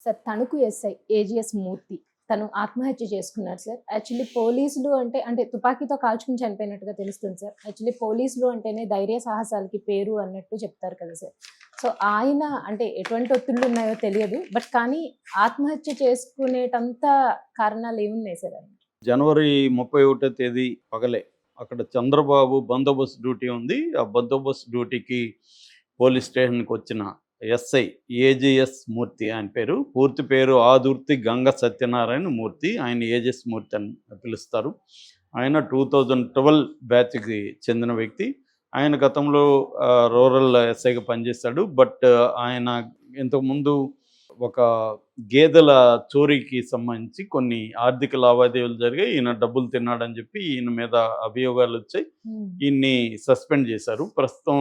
Sir Tanuku SI AGS మూర్తి తను ఆత్మహత్య చేసుకున్నారు సార్. యాక్చువల్లీ పోలీసులు అంటే తుపాకీతో కాల్చుకుని చనిపోయినట్టుగా తెలుస్తుంది సార్. యాక్చువల్లీ పోలీసులు అంటేనే ధైర్య సాహసాలకి పేరు అన్నట్టు చెప్తారు కదా సార్. సో ఆయన అంటే ఎటువంటి ఒత్తిళ్ళు ఉన్నాయో తెలియదు. బట్ కానీ ఆత్మహత్య చేసుకునేటంత కారణాలు ఏమున్నాయి సార్ ఆయన? జనవరి 31 తేదీ పగలే అక్కడ చంద్రబాబు బందోబస్తు డ్యూటీ ఉంది. ఆ బందోబస్తు డ్యూటీకి పోలీస్ స్టేషన్కి వచ్చిన ఎస్ఐ ఏజీఎస్ మూర్తి ఆయన పేరు. పూర్తి పేరు ఆదుర్తి గంగ సత్యనారాయణ మూర్తి. ఆయన ఏజెస్ మూర్తి అని పిలుస్తారు. ఆయన 2012 బ్యాచ్కి చెందిన వ్యక్తి. ఆయన గతంలో రూరల్ ఎస్ఐగా పనిచేశాడు. బట్ ఆయన ఇంతకుముందు ఒక గేదెల చోరీకి సంబంధించి కొన్ని ఆర్థిక లావాదేవీలు జరిగాయి. ఈయన డబ్బులు తిన్నాడని చెప్పి ఈయన మీద అభియోగాలు వచ్చాయి. ఈయన్ని సస్పెండ్ చేశారు. ప్రస్తుతం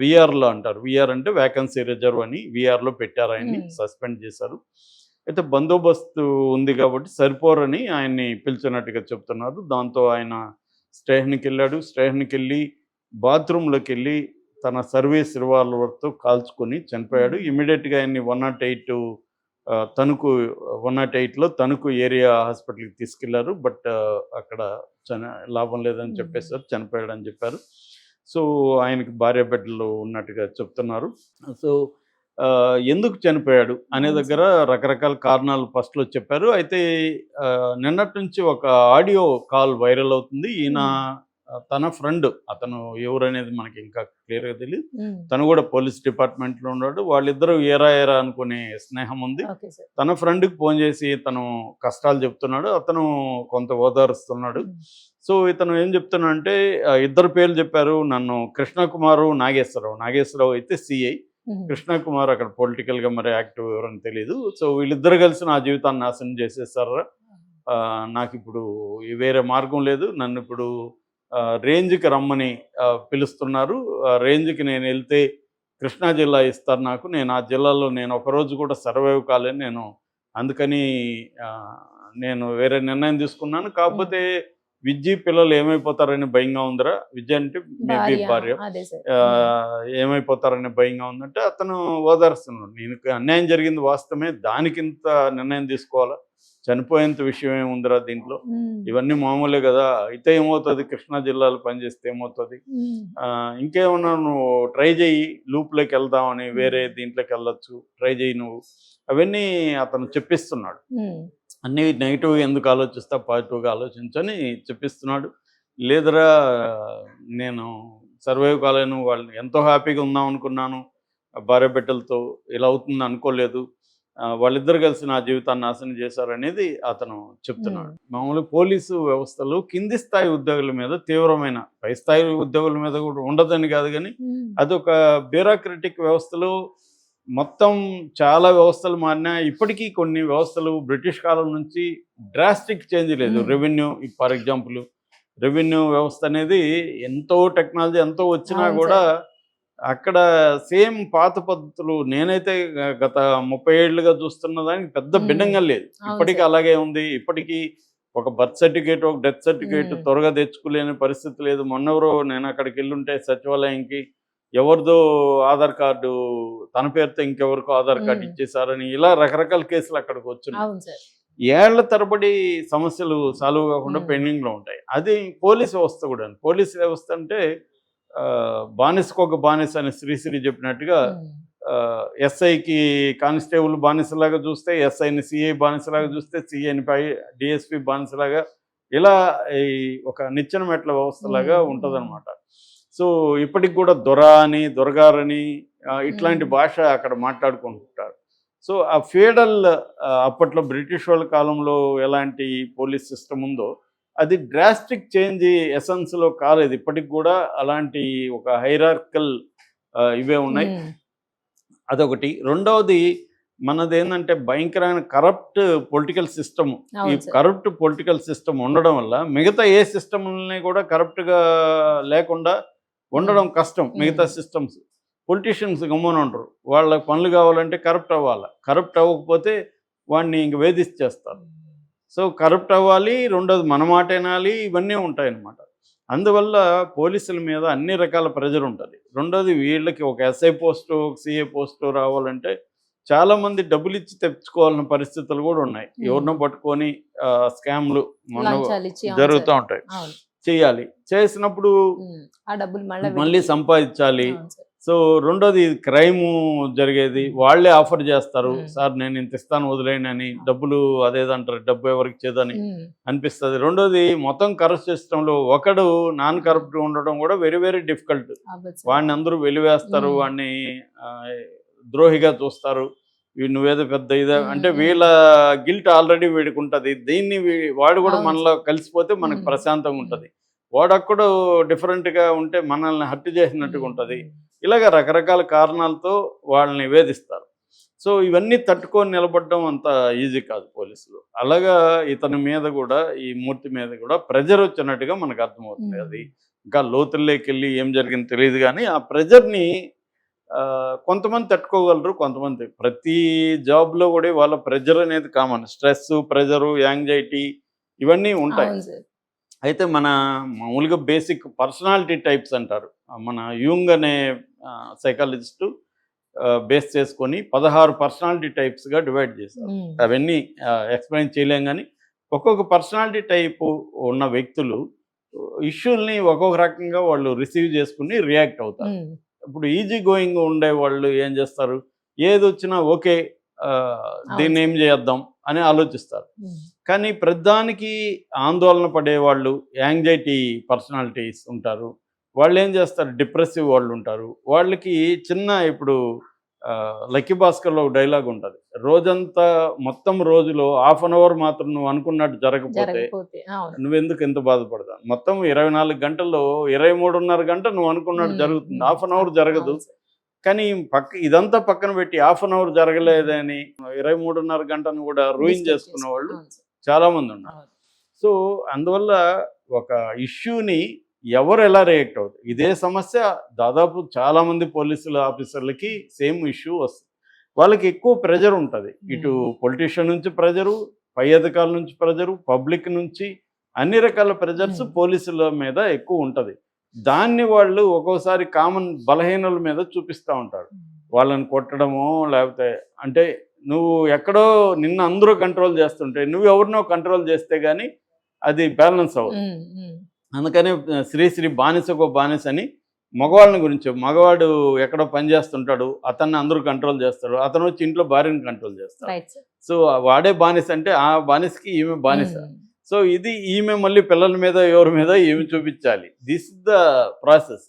విఆర్లో అంటారు. విఆర్ అంటే వ్యాకెన్సీ రిజర్వ్ అని విఆర్లో పెట్టారు. ఆయన్ని సస్పెండ్ చేశారు. అయితే బందోబస్తు ఉంది కాబట్టి సరిపోరని ఆయన్ని పిలిచినట్టుగా చెప్తున్నారు. దాంతో ఆయన స్టేషన్కి వెళ్ళాడు. స్టేషన్కి వెళ్ళి బాత్రూంలోకి వెళ్ళి తన సర్వీస్ రివాల్వర్తో కాల్చుకొని చనిపోయాడు. ఇమీడియట్గా ఆయన్ని 108 తణుకు 108లో తణుకు ఏరియా హాస్పిటల్కి తీసుకెళ్లారు. బట్ అక్కడ లాభం లేదని చెప్పేసారు, చనిపోయాడని చెప్పారు. సో ఆయనకి భార్య బిడ్డలు ఉన్నట్టుగా చెప్తున్నారు. సో ఎందుకు చనిపోయాడు అనే దగ్గర రకరకాల కారణాలు ఫస్ట్లో చెప్పారు. అయితే నిన్నటి నుంచి ఒక ఆడియో కాల్ వైరల్ అవుతుంది. ఈయన తన ఫ్రెండ్, అతను ఎవరనేది మనకి ఇంకా క్లియర్గా తెలియదు. తను కూడా పోలీస్ డిపార్ట్మెంట్లో ఉన్నాడు. వాళ్ళిద్దరూ ఏరా అనుకునే స్నేహం ఉంది. తన ఫ్రెండ్కి ఫోన్ చేసి తను కష్టాలు చెప్తున్నాడు. అతను కొంత ఓదారుస్తున్నాడు. సో ఇతను ఏం చెప్తున్నాడంటే ఇద్దరు పేర్లు చెప్పారు నన్ను, కృష్ణకుమారు, నాగేశ్వరరావు అయితే సిఐ, కృష్ణకుమార్ అక్కడ పొలిటికల్గా మరి యాక్టివ్ ఎవరని తెలియదు. సో వీళ్ళిద్దరు కలిసి నా జీవితాన్ని నాశనం చేసేసారా, నాకు ఇప్పుడు వేరే మార్గం లేదు, నన్ను ఇప్పుడు రేంజ్కి రమ్మని పిలుస్తున్నారు. రేంజ్కి నేను వెళ్తే కృష్ణా జిల్లా ఇస్తారు నాకు, నేను ఆ జిల్లాలో నేను ఒకరోజు కూడా సర్వైవ్ కాలేను, నేను అందుకని నేను వేరే నిర్ణయం తీసుకున్నాను. కాకపోతే విద్య పిల్లలు ఏమైపోతారని భయంగా ఉందిరా, విద్య అంటే మేబీ భార్య, ఏమైపోతారని భయంగా ఉందంటే అతను ఓదారుస్తున్నాడు. నేను అన్యాయం జరిగింది వాస్తవమే, దానికింత నిర్ణయం తీసుకోవాలా, చనిపోయేంత విషయం ఏముందిరా దీంట్లో, ఇవన్నీ మామూలే కదా, అయితే ఏమవుతుంది, కృష్ణా జిల్లాలో పనిచేస్తే ఏమవుతుంది, ఇంకేమన్నా నువ్వు ట్రై చేయి, లూప్లోకి వెళ్దామని, వేరే దీంట్లోకి వెళ్ళొచ్చు, ట్రై చేయి నువ్వు, అవన్నీ అతను చెప్పిస్తున్నాడు. అన్నీ నెగిటివ్గా ఎందుకు ఆలోచిస్తా, పాజిటివ్గా ఆలోచించని చెప్పిస్తున్నాడు. లేదరా నేను సర్వైవ్ కాలేను, వాళ్ళని ఎంతో హ్యాపీగా ఉందాం అనుకున్నాను, భార్య బిడ్డలతో ఇలా అవుతుంది అనుకోలేదు, వాళ్ళిద్దరు కలిసి నా జీవితాన్ని నాశనం చేశారనేది అతను చెప్తున్నాడు. మామూలుగా పోలీసు వ్యవస్థలో కింది స్థాయి ఉద్యోగుల మీద తీవ్రమైన, పై స్థాయి ఉద్యోగుల మీద కూడా ఉండదని కాదు, కానీ అదొక బ్యూరోక్రటిక్ వ్యవస్థలో మొత్తం చాలా వ్యవస్థలు మారినా ఇప్పటికీ కొన్ని వ్యవస్థలు బ్రిటిష్ కాలం నుంచి డ్రాస్టిక్ చేంజ్ లేదు. రెవెన్యూ ఫర్ ఎగ్జాంపుల్, రెవెన్యూ వ్యవస్థ అనేది ఎంతో టెక్నాలజీ ఎంతో వచ్చినా కూడా అక్కడ సేమ్ పాత పద్ధతులు నేనైతే గత 30 ఏళ్ళుగా చూస్తున్న దానికి పెద్ద భిన్నంగా లేదు. ఇప్పటికీ అలాగే ఉంది. ఇప్పటికీ ఒక బర్త్ సర్టిఫికేట్, ఒక డెత్ సర్టిఫికేట్ త్వరగా తెచ్చుకోలేని పరిస్థితి లేదు. మొన్నెవరో నేను అక్కడికి వెళ్ళుంటే సచివాలయంకి ఎవరిదో ఆధార్ కార్డు తన పేరుతో ఇంకెవరికో ఆధార్ కార్డు ఇచ్చేసారని ఇలా రకరకాల కేసులు అక్కడికి వచ్చినాయి. ఏళ్ల తరబడి సమస్యలు సాల్వ్ కాకుండా పెండింగ్లో ఉంటాయి. అది పోలీస్ వ్యవస్థ కూడా. పోలీస్ వ్యవస్థ అంటే బానిసకు ఒక బానిస అని శ్రీశ్రీ చెప్పినట్టుగా ఎస్ఐకి కానిస్టేబుల్ బానిసలాగా చూస్తే, ఎస్ఐని సిఐ బానిసలాగా చూస్తే, సిఐని డిఎస్పి బానిసలాగా, ఇలా ఒక నిచ్చెన మెట్ల వ్యవస్థలాగా ఉంటుందన్నమాట. సో ఇప్పటికి కూడా దొర అని, దొరగారని ఇట్లాంటి భాష అక్కడ మాట్లాడుకుంటుంటారు. సో ఆ ఫీడల్ అప్పట్లో బ్రిటిష్ వాళ్ళ కాలంలో ఎలాంటి పోలీస్ సిస్టమ్ ఉందో అది డ్రాస్టిక్ చేంజ్ ఎసెన్స్లో కాలేదు. ఇప్పటికి కూడా అలాంటి ఒక హైరార్కల్ ఇవే ఉన్నాయి. అదొకటి. రెండవది మనది ఏంటంటే భయంకరమైన కరప్ట్ పొలిటికల్ సిస్టమ్. ఈ కరప్ట్ పొలిటికల్ సిస్టమ్ ఉండడం వల్ల మిగతా ఏ సిస్టమ్ని కూడా కరప్ట్గా లేకుండా ఉండడం కష్టం. మిగతా సిస్టమ్స్ పొలిటీషియన్స్ గమ్మున ఉండరు. వాళ్ళ పనులు కావాలంటే కరప్ట్ అవ్వాలి. కరప్ట్ అవ్వకపోతే వాడిని ఇంక వేధించేస్తారు. సో కరప్ట్ అవ్వాలి, రెండోది మన మాట వినాలి, ఇవన్నీ ఉంటాయన్నమాట. అందువల్ల పోలీసుల మీద అన్ని రకాల ప్రెజర్ ఉంటుంది. రెండోది వీళ్ళకి ఒక ఎస్ఐ పోస్టు, ఒక సిఐ పోస్టు రావాలంటే చాలా మంది డబ్బులు ఇచ్చి తెచ్చుకోవాలన్న పరిస్థితులు కూడా ఉన్నాయి. ఎవరినో పట్టుకొని స్కామ్లు లంచాలు ఇచ్చి అవును జరుగుతూ సార్. ఉంటాయి. అవును. చేయాలి, చేసినప్పుడు ఆ డబ్బులు మళ్ళీ వెనక్కి. సంపాదించాలి. అవును సార్. సో రెండోది క్రైమ్ జరిగేది, వాళ్ళే ఆఫర్ చేస్తారు, సార్ నేను ఇంత ఇస్తాను వదిలేయండి అని. డబ్బులు అదేదంటారు, డబ్బు ఎవరికి చేదని అనిపిస్తుంది. రెండోది మొత్తం కరప్ట్ సిస్టంలో ఒకడు నాన్ కరప్ట్ ఉండడం కూడా వెరీ వెరీ డిఫికల్ట్. అవ్వదు సార్. వాడిని అందరూ వెలివేస్తారు, వాడిని ఆ, ద్రోహిగా చూస్తారు. నువ్వేదో పెద్ద ఇదే అంటే వీళ్ళ గిల్ట్ ఆల్రెడీ వీడికి ఉంటుంది. దీన్ని వాడు కూడా అవును మనలో కలిసిపోతే మనకు ప్రశాంతంగా ఉంటుంది. వాడొక్కడు డిఫరెంట్గా ఉంటే మనల్ని హత్య చేసినట్టుగా ఉంటుంది. ఇలాగ రకరకాల కారణాలతో వాళ్ళని వేధిస్తారు. సో ఇవన్నీ తట్టుకొని నిలబడడం అంత ఈజీ కాదు పోలీసులు. అలాగా ఇతని మీద కూడా, ఈ మూర్తి మీద కూడా ప్రెజర్ వచ్చినట్టుగా మనకు అర్థమవుతుంది. అది ఇంకా లోతుల్లోకి వెళ్ళి ఏం జరిగింది తెలియదు, కానీ ఆ ప్రెజర్ని కొంతమంది తట్టుకోగలరు, కొంతమంది. ప్రతి జాబ్లో కూడా వాళ్ళ ప్రెజర్ అనేది కామన్. స్ట్రెస్, ప్రెజరు, యాంగ్జైటీ ఇవన్నీ ఉంటాయి. అవును సార్. అయితే మన మామూలుగా బేసిక్ పర్సనాలిటీ టైప్స్ అంటారు. మన యూంగ్ అనే సైకాలజిస్టు బేస్ చేసుకొని 16 పర్సనాలిటీ టైప్స్గా డివైడ్ చేశారు. అవన్నీ ఎక్స్ప్లెయిన్ చేయలేం, కానీ ఒక్కొక్క పర్సనాలిటీ టైపు ఉన్న వ్యక్తులు ఇష్యూల్ని ఒక్కొక్క రకంగా వాళ్ళు రిసీవ్ చేసుకుని రియాక్ట్ అవుతారు. ఇప్పుడు ఈజీ గోయింగ్ ఉండే వాళ్ళు ఏం చేస్తారు, ఏది వచ్చినా ఓకే దీన్ని ఏం చేద్దాం అని ఆలోచిస్తారు. కానీ ప్రతిదానికి ఆందోళన పడేవాళ్ళు, యాంగ్జైటీ పర్సనాలిటీస్ ఉంటారు. వాళ్ళు ఏం చేస్తారు, డిప్రెసివ్ వాళ్ళు ఉంటారు. వాళ్ళకి చిన్న ఇప్పుడు లక్కీ భాస్కర్లో ఒక డైలాగ్ ఉంటుంది, రోజంతా మొత్తం రోజులో ½ అన్ అవర్ మాత్రం నువ్వు అనుకున్నట్టు జరగకపోతే నువ్వెందుకు ఎంత బాధపడతావు. మొత్తం 24 గంటల్లో 23.5 గంట నువ్వు అనుకున్నట్టు జరుగుతుంది, ½ అన్ అవర్ జరగదు. కానీ ఇదంతా పక్కన పెట్టి ½ అన్ అవర్ జరగలేదని 23.5 గంటను కూడా రూయిన్ చేసుకున్న వాళ్ళు చాలామంది ఉన్నారు. సో అందువల్ల ఒక ఇష్యూని ఎవరు ఎలా రియాక్ట్ అవుతారు, ఇదే సమస్య దాదాపు చాలామంది పోలీసుల ఆఫీసర్లకి సేమ్ ఇష్యూ వస్తుంది. వాళ్ళకి ఎక్కువ ప్రెజర్ ఉంటుంది. ఇటు పొలిటీషియన్ నుంచి ప్రెజరు, పై అధికారుల నుంచి ప్రెజరు, పబ్లిక్ నుంచి అన్ని రకాల ప్రెజర్స్ పోలీసుల మీద ఎక్కువ ఉంటుంది. దాన్ని వాళ్ళు ఒక్కోసారి కామన్ బలహీనుల మీద చూపిస్తూ ఉంటారు. వాళ్ళని కొట్టడమో లేకపోతే, అంటే నువ్వు ఎక్కడో నిన్న అందరూ కంట్రోల్ చేస్తుంటే నువ్వు ఎవరినో కంట్రోల్ చేస్తే కానీ అది బ్యాలెన్స్ అవ్వదు. అందుకని శ్రీశ్రీ బానిసకో బానిస అని మగవాళ్ళని గురించి, మగవాడు ఎక్కడో పని చేస్తుంటాడు, అతన్ని అందరూ కంట్రోల్ చేస్తారు, అతను వచ్చి ఇంట్లో భార్యను కంట్రోల్ చేస్తాడు. సో వాడే బానిస అంటే ఆ బానిసకి ఈమె బానిస. సో ఇది ఈమె మళ్ళీ పిల్లల మీద ఎవరి మీద ఈమె చూపించాలి. This is the process.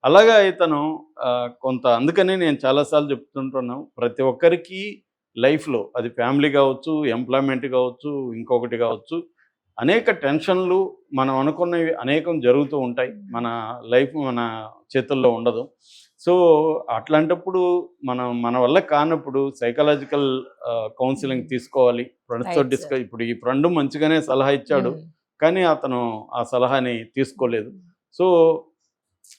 అలాగా ఇతను కొంత, అందుకనే నేను చాలాసార్లు చెప్తుంటున్నాను, ప్రతి ఒక్కరికి లైఫ్లో అది ఫ్యామిలీ కావచ్చు, ఎంప్లాయ్మెంట్ కావచ్చు, ఇంకొకటి కావచ్చు, అనేక టెన్షన్లు మనం అనుకున్నవి అనేకం జరుగుతూ ఉంటాయి. మన లైఫ్ మన చేతుల్లో ఉండదు. సో అట్లాంటప్పుడు మన వల్ల కానప్పుడు సైకలాజికల్ కౌన్సిలింగ్ తీసుకోవాలి. ఫ్రెండ్స్తో డిస్కస్. ఇప్పుడు ఈ ఫ్రెండ్ మంచిగానే సలహా ఇచ్చాడు, కానీ అతను ఆ సలహాని తీసుకోలేదు. సో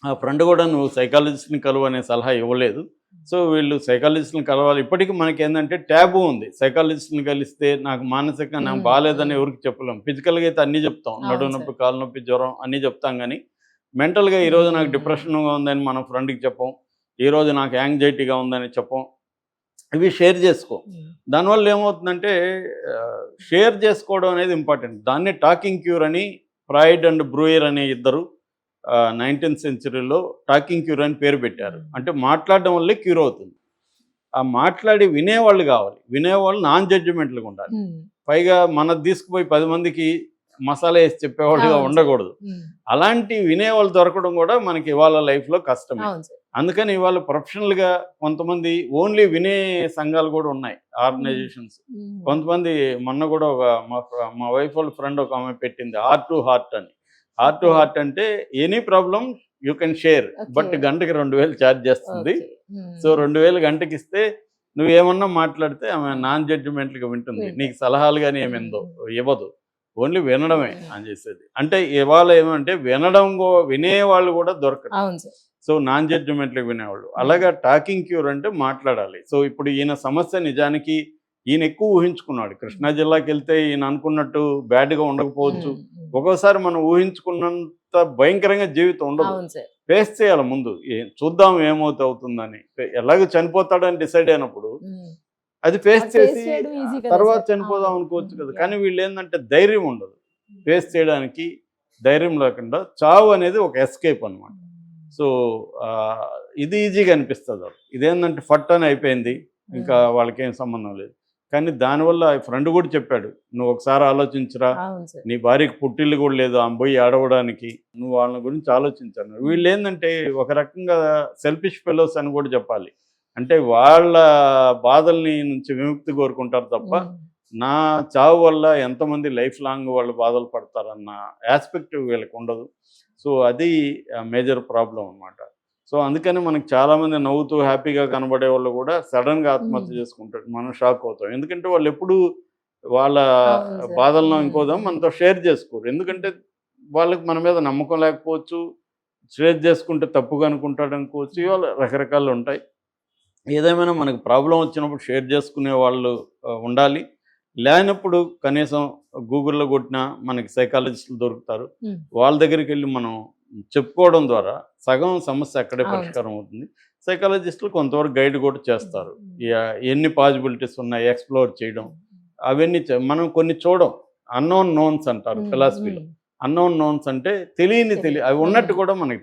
ఆ ఫ్రెండ్ కూడా నువ్వు సైకాలజిస్ట్ని కలువు అనే సలహా ఇవ్వలేదు. సో వీళ్ళు సైకాలజిస్ట్ని కలవాలి. ఇప్పటికీ మనకి ఏంటంటే ట్యాబు ఉంది, సైకాలజిస్ట్ని కలిస్తే నాకు మానసికంగా నాకు బాగాలేదని ఎవరికి చెప్పలేం. ఫిజికల్గా అయితే అన్నీ చెప్తాం, నడుము నొప్పి, కాలు నొప్పి, జ్వరం అన్నీ చెప్తాం. కానీ మెంటల్గా ఈరోజు నాకు డిప్రెషన్గా ఉందని మనం ఫ్రెండ్కి చెప్పం, ఈరోజు నాకు యాంగ్జైటీగా ఉందని చెప్పం. ఇవి షేర్ చేసుకో. దానివల్ల ఏమవుతుందంటే షేర్ చేసుకోవడం అనేది ఇంపార్టెంట్. దాన్ని టాకింగ్ క్యూర్ అని ఫ్రాయిడ్ అండ్ బ్రూయర్ అనే ఇద్దరు 19th సెంచరీలో టాకింగ్ క్యూర్ అని పేరు పెట్టారు. అంటే మాట్లాడడం వల్లే క్యూర్ అవుతుంది. ఆ మాట్లాడి వినేవాళ్ళు కావాలి, వినేవాళ్ళు నాన్ జడ్జిమెంట్లుగా ఉండాలి. పైగా మనది తీసుకుపోయి 10 మందికి మసాలా వేసి చెప్పేవాళ్ళుగా ఉండకూడదు. అలాంటి వినేవాళ్ళు దొరకడం కూడా మనకి ఇవాళ లైఫ్లో కష్టమే. అందుకని ఇవాళ ప్రొఫెషనల్గా కొంతమంది ఓన్లీ వినే సంఘాలు కూడా ఉన్నాయి, ఆర్గనైజేషన్స్. కొంతమంది మొన్న కూడా ఒక మా వైఫ్ వాళ్ళ ఫ్రెండ్ ఒక ఆమె పెట్టింది, హార్ట్ టు హార్ట్ అని. హార్ట్ టు హార్ట్ అంటే any problem you can share, but గంటకి 2000 ఛార్జ్ చేస్తుంది. సో 2000 గంటకి ఇస్తే నువ్వేమన్నా మాట్లాడితే ఆమె నాన్ జడ్జిమెంట్గా వింటుంది, నీకు సలహాలు కానీ ఏమిందో ఇవ్వదు, ఓన్లీ వినడమే అని చేసేది. అంటే ఇవాళ ఏమంటే వినేవాళ్ళు కూడా దొరకరు. సో నాన్ జడ్జిమెంట్లకు వినేవాళ్ళు. అలాగా టాకింగ్ క్యూర్ అంటే మాట్లాడాలి. సో ఇప్పుడు ఈయన సమస్య నిజానికి ఈయన ఎక్కువ ఊహించుకున్నాడు. కృష్ణా జిల్లాకి వెళ్తే ఈయన అనుకున్నట్టు బ్యాడ్గా ఉండకపోవచ్చు. ఒక్కోసారి మనం ఊహించుకున్నంత భయంకరంగా జీవితం ఉండదు. ఫేస్ చేయాలి ముందు, చూద్దాం ఏమవుతుందని. ఎలాగో చనిపోతాడని డిసైడ్ అయినప్పుడు అది ఫేస్ face చేసి చేయడం easy కదా తర్వాత sir. చనిపోదాం అవును. అనుకోవచ్చు కదా. Yeah. కానీ వీళ్ళు ఏంటంటే ధైర్యం ఉండదు, ఫేస్ చేయడానికి ధైర్యం లేకుండా చావు అనేది ఒక ఎస్కేప్ అనమాట. సో ఇది ఈజీగా అనిపిస్తుంది. ఇదేంటంటే ఫట్ అని అయిపోయింది, ఇంకా వాళ్ళకి ఏం సంబంధం లేదు. కానీ దానివల్ల ఫ్రెండ్ కూడా చెప్పాడు, నువ్వు ఒకసారి ఆలోచించరా, అవును సార్. నీ భార్యకి పుట్టిల్లు కూడా లేదు ఆమె పోయి ఆడవడానికి, నువ్వు వాళ్ళ గురించి ఆలోచించాను. వీళ్ళు ఏంటంటే ఒక రకంగా సెల్ఫిష్ ఫెలోస్ అని కూడా చెప్పాలి. అంటే వాళ్ళ బాధల్ని నుంచి విముక్తి కోరుకుంటారు తప్ప నా చావు వల్ల ఎంతమంది లైఫ్ లాంగ్ వాళ్ళు బాధలు పడతారన్న ఆస్పెక్ట్ వీళ్ళకి ఉండదు. సో అది మేజర్ ప్రాబ్లం అన్నమాట. సో అందుకని మనకి చాలామంది నవ్వుతూ హ్యాపీగా కనబడే వాళ్ళు కూడా సడన్గా ఆత్మహత్య చేసుకుంటారు. మనం షాక్ అవుతాం. ఎందుకంటే వాళ్ళు ఎప్పుడు వాళ్ళ అవును సార్. బాధలను ఇంకోదాం మనతో షేర్ చేసుకోరు. ఎందుకంటే వాళ్ళకి మన మీద నమ్మకం లేకపోవచ్చు, షేర్ చేసుకుంటే తప్పుగా అనుకుంటాడు అనుకోవచ్చు, ఇవాళ రకరకాలు ఉంటాయి. ఏదేమైనా మనకు ప్రాబ్లం వచ్చినప్పుడు షేర్ చేసుకునే వాళ్ళు ఉండాలి. లేనప్పుడు కనీసం గూగుల్‌లో కొట్టినా మనకి సైకాలజిస్టులు దొరుకుతారు. వాళ్ళ దగ్గరికి వెళ్ళి మనం చెప్పుకోవడం ద్వారా సగం సమస్య అక్కడే అవును. పరిష్కారం అవుతుంది. సైకాలజిస్టులు కొంతవరకు గైడ్ కూడా చేస్తారు. ఎన్ని పాసిబిలిటీస్ ఉన్నాయి ఎక్స్‌ప్లోర్ చేయడం. అవన్నీ మనం కొన్ని చూడం. అన్నోన్ నోన్స్ అంటారు ఫిలాసఫీలో. అన్నోన్ నోన్స్ అంటే తెలియని అవి ఉన్నట్టు కూడా మనకి